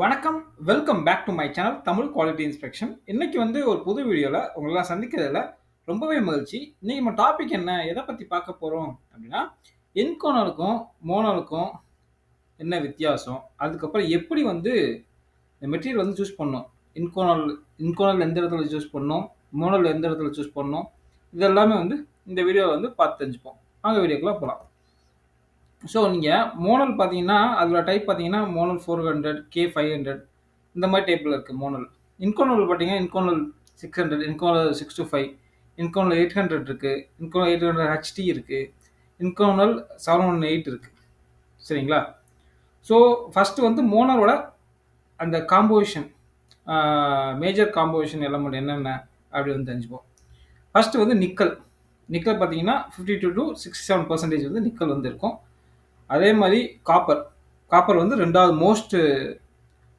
வணக்கம். Welcome back to my channel Tamil quality inspection. இன்னைக்கு வந்து ஒரு புது வீடியோல உங்களலாம் சந்திக்கிறதுல ரொம்பவே மகிழ்ச்சி. இன்னைக்கு நம்ம டாபிக் என்ன? எத பத்தி பார்க்க போறோம் அப்படின்னா, என்கோனருக்கும், மோனோலுக்கும் என்ன வித்தியாசம்? அதுக்கப்புறம் எப்படி வந்து இந்த மெட்டீரியல் வந்து சூஸ் பண்ணணும்? இன்கோனல் இன்கோனல் எந்த இடத்துல சூஸ் பண்ணணும்? மோனல் எந்த இடத்துல சூஸ் பண்ணணும்? இது எல்லாமே வந்து இந்த வீடியோல வந்து பார்த்து தெரிஞ்சுப்போம். வாங்க வீடியோக்குள்ள போலாம். ஸோ நீங்க மோனல் பார்த்தீங்கன்னா, அதில டைப் பார்த்தீங்கன்னா, மோனல் 400, கே 500 இந்த மாரி டைப்ல இருக்கு மோனல். இன்கோனல் பார்த்தீங்கன்னா, இன்கோனல் 600, இன்கோனல் 625, இன்கோனல் 800 இருக்கு. இன்கோனல் 800 ஹெச்டி இருக்கு. இன்கோனல் 718 இருக்கு. சரிங்களா? ஸோ ஃபர்ஸ்ட்டு வந்து மோனலோட அந்த காம்போசிஷன் மேஜர் காம்போசிஷன் எலமெண்ட் என்னென்ன அப்படி வந்து தெரிஞ்சுப்போம். ஃபர்ஸ்ட்டு வந்து நிக்கல். நிக்கல் பார்த்தீங்கன்னா, 52 to 67% வந்து நிக்கல் வந்து இருக்கும். அதே மாரி காப்பர். காப்பர் வந்து 2வது மோஸ்ட்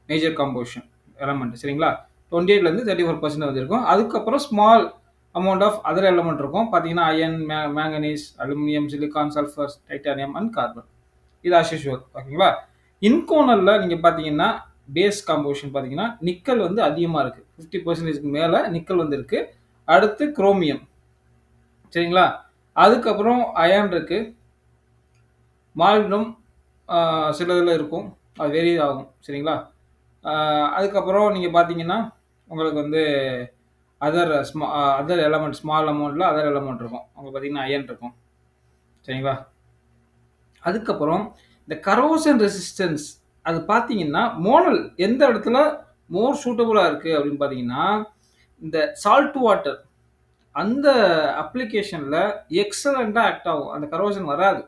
மேஜர் காம்போசிஷன் எலமெண்ட் சரிங்களா? 28லேருந்து 34% வந்து இருக்கும். அதுக்கப்புறம் small amount of other element இருக்கும். பார்த்தீங்கன்னா, iron, manganese, aluminium, silicon, sulphur, titanium and carbon. இது ஆஸ் யூசுவல் ஓகேங்களா? இன்கோனல்ல நீங்க பார்த்தீங்கன்னா, பேஸ் காம்போசிஷன் பார்த்தீங்கன்னா, நிக்கல் வந்து அதிகமா இருக்கு. 50%க்கு மேல நிக்கல் வந்து இருக்கு. அடுத்து குரோமியம் சரிங்களா? அதுக்கப்புறம் அயர்ன் இருக்கு. மாலிப்டினம் சில இதில இருக்கும். அது வேரி ஆகும். சரிங்களா? அதுக்கப்புறம் நீங்க பார்த்தீங்கன்னா, உங்களுக்கு வந்து அதர் எலமெண்ட் ஸ்மால் அமௌண்ட்ல அதர் எலமெண்ட் இருக்கும். உங்களுக்கு பார்த்தீங்கன்னா, அயர்ன் இருக்கும். சரிங்களா? அதுக்கப்புறம் இந்த கரோஷன் ரெசிஸ்டன்ஸ் அது பார்த்தீங்கன்னா, மோனல் எந்த இடத்துல மோர் சூட்டபுளா இருக்கு அப்படின்னு பார்த்தீங்கன்னா, இந்த சால்ட் வாட்டர் அந்த அப்ளிகேஷன்ல எக்ஸலென்ட்டா ஆக்ட் ஆகும். அந்த கரோஷன் வராது.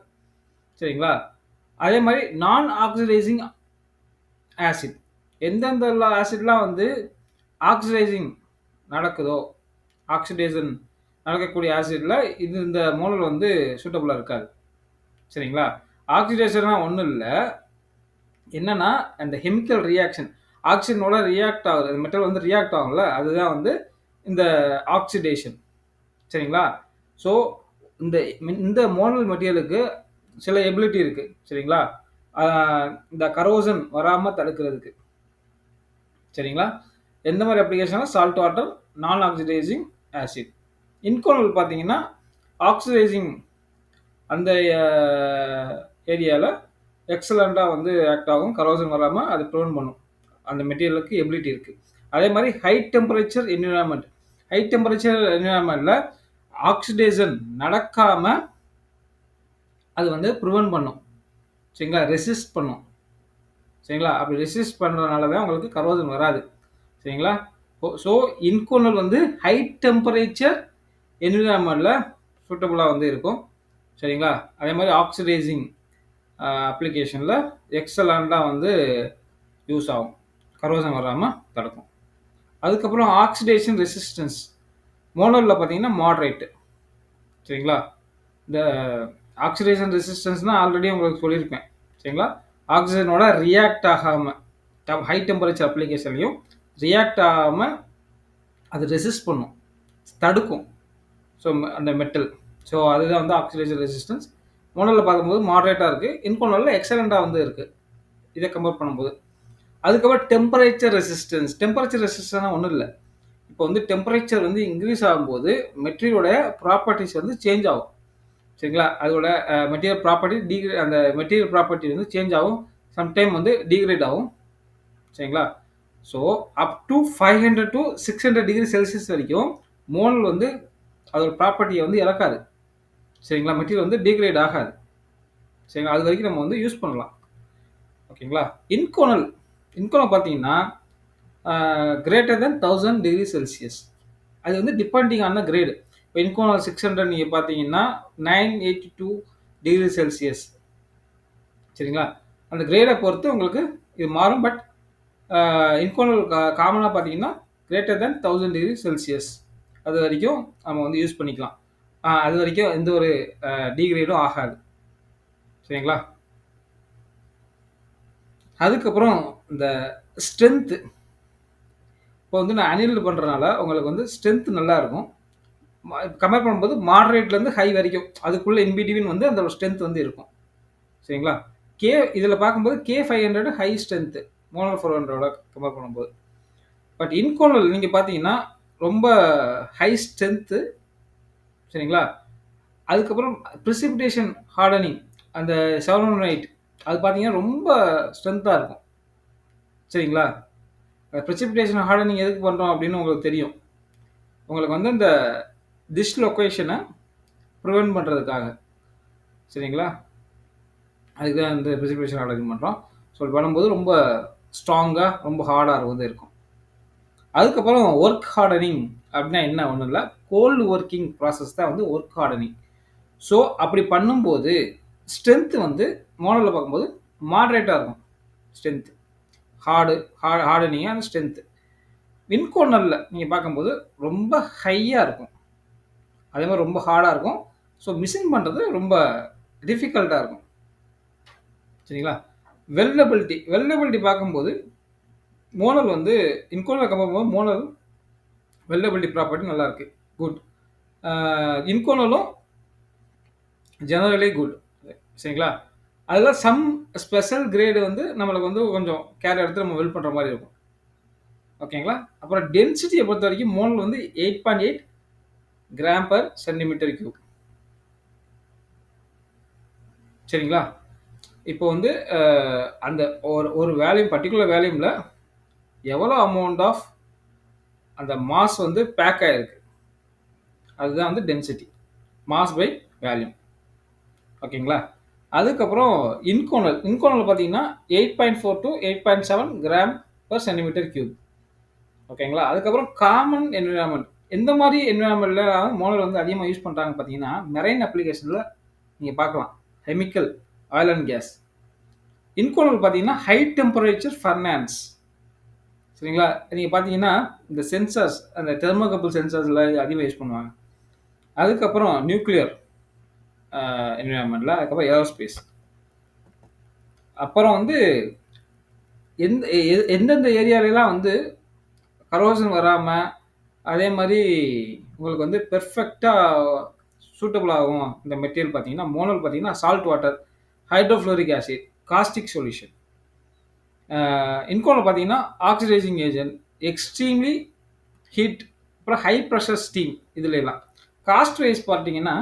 சரிங்களா? அதே மாரி நான் ஆக்சிடைசிங் ஆசிட். எந்தெந்த ஆசிட்லாம் வந்து ஆக்சிடைசிங் நடக்குதோ, ஆக்சிடேஷன் நடக்கக்கூடிய ஆசிட்ல இந்த மோனல் வந்து சூட்டபுளா இருக்காது. சரிங்களா? ஆக்சிடேஷன்னா ஒண்ணும் இல்ல. என்னன்னா, அந்த கெமிக்கல் ரியாக்ஷன் ஆக்ஸிஜனோட ரியாக்ட் ஆகுது. அந்த மெட்டல் வந்து ரியாக்ட் ஆகும்ல, அதுதான் வந்து இந்த ஆக்சிடேஷன். சரிங்களா? ஸோ இந்த இந்த மோனல் மெட்டீரியலுக்கு சில எபிலிட்டி இருக்கு. சரிங்களா? ஆ இந்த கரோஷன் வராம தடுக்கிறதுக்கு. சரிங்களா? எந்த மாரி அப்ளிகேஷன்னா சால்ட் வாட்டர், நான் ஆக்சிடைசிங் ஆசிட். இன்கோனல் பார்த்தீங்கன்னா, ஆக்சிடைசிங் அந்த ஏரியால எக்ஸலென்ட்டா வந்து ஆக்ட் ஆகும். கரோஷன் வராம அது பிரிவென்ட் பண்ணும். அந்த மெட்டீரியலுக்கு எபிலிட்டி இருக்கு. அதே மாரி high temperature environment. High temperature என்வைரன்மென்ட்ல ஆக்சிடேஷன் நடக்காம அது வந்து பிரிவென்ட் பண்ணும். சரிங்களா? ரெசிஸ்ட் பண்ணும். சரிங்களா? அப்படி ரெசிஸ்ட் பண்றதுனால தான் உங்களுக்கு கரோஷன் வராது. சரிங்களா? ஸோ இன்கோனல் வந்து ஹை டெம்பரேச்சர் என்விரான்மெண்ட்ல சூட்டபுளா வந்து இருக்கும். சரிங்களா? அதே மாரி ஆக்சிடைசிங் அப்ளிகேஷன்ல எக்ஸலென்ட்டா வந்து யூஸ் ஆகும். கரோஷன் வராம தடுக்கும். அதுக்கப்புறம் ஆக்சிடேஷன் ரெசிஸ்டன்ஸ். மோனோல்ல பார்த்தீங்கன்னா மாடரேட். சரிங்களா? இந்த ஆக்சிடேஷன் ரெசிஸ்டன்ஸ்னா ஆல்ரெடி உங்களுக்கு சொல்லியிருப்பேன். சரிங்களா? ஆக்சிஜனோட ரியாக்ட் ஆகாம ஹை டெம்பரேச்சர் அப்ளிகேஷன்லயும் ரியாக்ட் ஆகாம அது ரெசிஸ்ட் பண்ணும். தடுக்கும். ஸோ அந்த மெட்டல். ஸோ அதுதான் வந்து ஆக்சிடேஷன் ரெசிஸ்டன்ஸ். மோனோல்ல பார்க்கும்போது மாடரேட்டா இருக்கு. இன்கோனல்ல எக்ஸலென்ட்டா வந்து இருக்கு. இத கம்பேர் பண்ணும்போது. அதுக்கப்புறம் டெம்பரேச்சர் ரெசிஸ்டன்ஸ். டெம்பரேச்சர் ரெசிஸ்டன்ஸ்னா ஒண்ணும் இல்ல. இப்போ வந்து டெம்பரேச்சர் வந்து இன்கிரீஸ் ஆகும்போது மெட்டீரியலோட ப்ராப்பர்ட்டீஸ் வந்து சேஞ்ச் ஆகும். சரிங்களா? அதோட மெட்டீரியல் ப்ராப்பர்ட்டி அந்த மெட்டீரியல் ப்ராப்பர்ட்டி வந்து சேஞ்ச் ஆகும். சம்டைம் வந்து டிகிரேட் ஆகும். சரிங்களா? So up to 500 to 600 degree Celsius வரைக்கும் மோனல் வந்து அதோட ப்ராப்பர்ட்டிய வந்து இழக்காது. சரிங்களா? மெட்டீரியல் வந்து டிகிரேட் ஆகாது. சரிங்களா? அது வரைக்கும் நம்ம வந்து யூஸ் பண்ணலாம். ஓகேங்களா? இன்கோனல் இன்கோனல் பார்த்தீங்கன்னா, கிரேட்டர் தென் 1000 டிகிரி செல்சியஸ். அது வந்து டிபெண்டிங் ஆன் த கிரேட். இப்போ இன்கோனல் 600 நீங்க பார்த்தீங்கன்னா, 982 டிகிரி செல்சியஸ். சரிங்களா? அந்த கிரேட பொறுத்து உங்களுக்கு இது மாறும். பட் இன்கோனல் காமனா பார்த்தீங்கன்னா, கிரேட்டர் தென் 1000 டிகிரி செல்சியஸ். அது வரைக்கும் நம்ம வந்து யூஸ் பண்ணிக்கலாம். அது வரைக்கும் எந்த ஒரு டிகிரேடும் ஆகாது. சரிங்களா? அதுக்கப்புறம் இந்த ஸ்ட்ரென்த். இப்போ வந்து நான் அனில்டு பண்றனால உங்களுக்கு வந்து ஸ்ட்ரென்த் நல்லா இருக்கும். கம்பேர் பண்ணும்போது மாடரேட்லேருந்து ஹை வரைக்கும் அதுக்குள்ள இன் பிட்வீன் வந்து அந்த ஸ்ட்ரென்த் வந்து இருக்கும். சரிங்களா? கே இதில பார்க்கும்போது K 500 high strength. Monal 400 compare பண்ணும்போது. பட் இன்கோனல் நீங்க பார்த்தீங்கன்னா, ரொம்ப ஹை ஸ்ட்ரென்த்து சரிங்களா? அதுக்கப்புறம் பிரிசிபிடேஷன் ஹார்டனிங் அந்த 718 அது பார்த்தீங்கன்னா, ரொம்ப ஸ்ட்ரென்த்தா இருக்கும். சரிங்களா? பிரிசிபிடேஷன் ஹார்டனிங் எதுக்கு பண்றோம் அப்படின்னு உங்களுக்கு தெரியும். உங்களுக்கு வந்து இந்த டிஸ்லொகேஷன பிரிவென்ட் பண்றதுக்காக. சரிங்களா? அதுக்கு தான் இந்த பிரிசிபிடேஷன் ஹார்டனிங் பண்றோம். ஸோ இது பண்ணும்போது ரொம்ப ஸ்ட்ராங்கா, ரொம்ப ஹார்டா வந்து இருக்கும். அதுக்கப்புறம் ஒர்க் ஹார்டனிங் அப்படின்னா என்ன ஒண்ணும் இல்ல. கோல்டு ஒர்க்கிங் ப்ராசஸ் தான் வந்து ஒர்க் ஹார்டனிங். ஸோ அப்படி பண்ணும்போது ஸ்ட்ரென்த் வந்து மோனல்ல பார்க்கும்போது மாடரேட்டா இருக்கும். ஸ்ட்ரென்த். ஹார்டனிங்கா ஸ்ட்ரென்த். வின்கோனல்ல நீங்க பார்க்கும்போது ரொம்ப ஹையா இருக்கும். அதே மாரி ரொம்ப ஹார்டா இருக்கும். ஸோ மிஷின் பண்றது ரொம்ப டிஃபிகல்ட்டா இருக்கும். சரிங்களா? வெல்டபிலிட்டி பார்க்கும்போது மோனல் வந்து இன்கோனல் கம்பேர் பண்ணும்போது மோனல் வெல்டபிலிட்டி ப்ராப்பர்ட்டி நல்லா இருக்கு. குட். இன்கோனலும் ஜெனரலி குட். சரிங்களா? அதுல சம் ஸ்பெஷல் கிரேட் வந்து நம்மளுக்கு வந்து கொஞ்சம் கேர் எடுத்து நம்ம வெல்ட் பண்ற மாரி இருக்கும். ஓகேங்களா? அப்புறம் டென்சிட்டிய பொறுத்தவரைக்கும் மோனல் வந்து 8.8 கிராம் பெர் சென்டிமீட்டர் கியூப். சரிங்களா? இப்போ வந்து அந்த ஒரு வேல்யூம் பர்ட்டிகுலர் வேல்யூம்ல எவ்வளோ அமௌண்ட் ஆஃப் அந்த மாஸ் வந்து பேக் ஆயிருக்கு. அதுதான் வந்து டென்சிட்டி. Mass by volume. ஓகேங்களா? அதுக்கப்புறம் இன்கோனல் பார்த்தீங்கன்னா 8.4 to 8.7 gram per centimetre cube. ஓகேங்களா? அதுக்கப்புறம் காமன் என்விரான்மென்ட். எந்த மாரி என்விரான்மென்ட்ல மோனல் வந்து அதிகமா யூஸ் பண்றாங்க பார்த்தீங்கன்னா, மெரைன் அப்ளிகேஷன்ல நீங்க பார்க்கலாம். Chemical, oil and gas. Inconel பார்த்தீங்கன்னா, ஹை டெம்பரேச்சர் ஃபர்னான்ஸ். சரிங்களா? நீங்க பார்த்தீங்கன்னா, இந்த சென்சார்ஸ் அந்த தெர்மோகப்பிள் சென்சார்ஸ்ல அதிகமா யூஸ் பண்ணுவாங்க. அதுக்கப்புறம் நியூக்ளியர் என்விரான்மென்ட்ல, அதுக்கப்புறம் ஏரோஸ்பேஸ். அப்புறம் வந்து எந்தெந்த ஏரியாலலாம் வந்து கரோஷன் வராம, அதே மாரி உங்களுக்கு வந்து பெர்ஃபெக்ட்டா சூட்டபிள் ஆகும் இந்த மெட்டீரியல் பார்த்தீங்கன்னா, மோனல் பார்த்தீங்கன்னா, salt water, hydrofluoric acid, caustic solution. இன்கோல பார்த்தீங்கன்னா, ஆக்சிடைசிங் ஏஜென்ட், எக்ஸ்ட்ரீம்லி ஹீட், அப்புறம் ஹை பிரஷர் ஸ்டீம் இதுல எல்லாம். காஸ்ட் வைஸ் பார்த்தீங்கன்னா,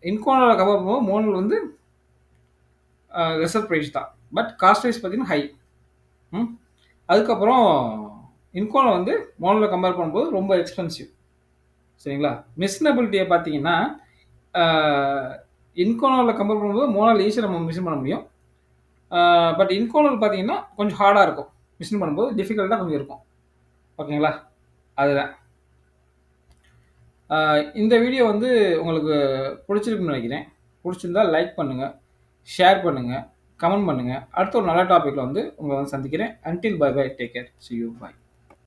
இன்கோனால கம்பேர் பண்ணும்போது மோனல் வந்து லெசர் பிரைஸ் தான். பட் காஸ்ட் வைஸ் பார்த்தீங்கன்னா ஹை. அதுக்கப்புறம் இன்கோனை வந்து மோனலில் கம்பேர் பண்ணும்போது ரொம்ப எக்ஸ்பென்சிவ். சரிங்களா? மிஷினபிலிட்டியை பார்த்தீங்கன்னா, இன்கோனலில் கம்பேர் பண்ணும்போது மோனல் ஈஸியாக நம்ம மிஷின் பண்ண முடியும். பட் இன்கோனல் பார்த்தீங்கன்னா கொஞ்சம் ஹார்டாக இருக்கும். மிஷின் பண்ணும்போது டிஃபிகல்ட்டாக கொஞ்சம் இருக்கும். ஓகேங்களா? அதுதான். இந்த வீடியோ வந்து உங்களுக்கு பிடிச்சிருக்குன்னு நினைக்கிறேன். பிடிச்சிருந்தா லைக் பண்ணுங்கள், ஷேர் பண்ணுங்கள், கமெண்ட் பண்ணுங்கள். அடுத்த ஒரு நல்ல டாப்பிக்கில் வந்து உங்களை வந்து சந்திக்கிறேன். Until bye bye, take care, see you, bye.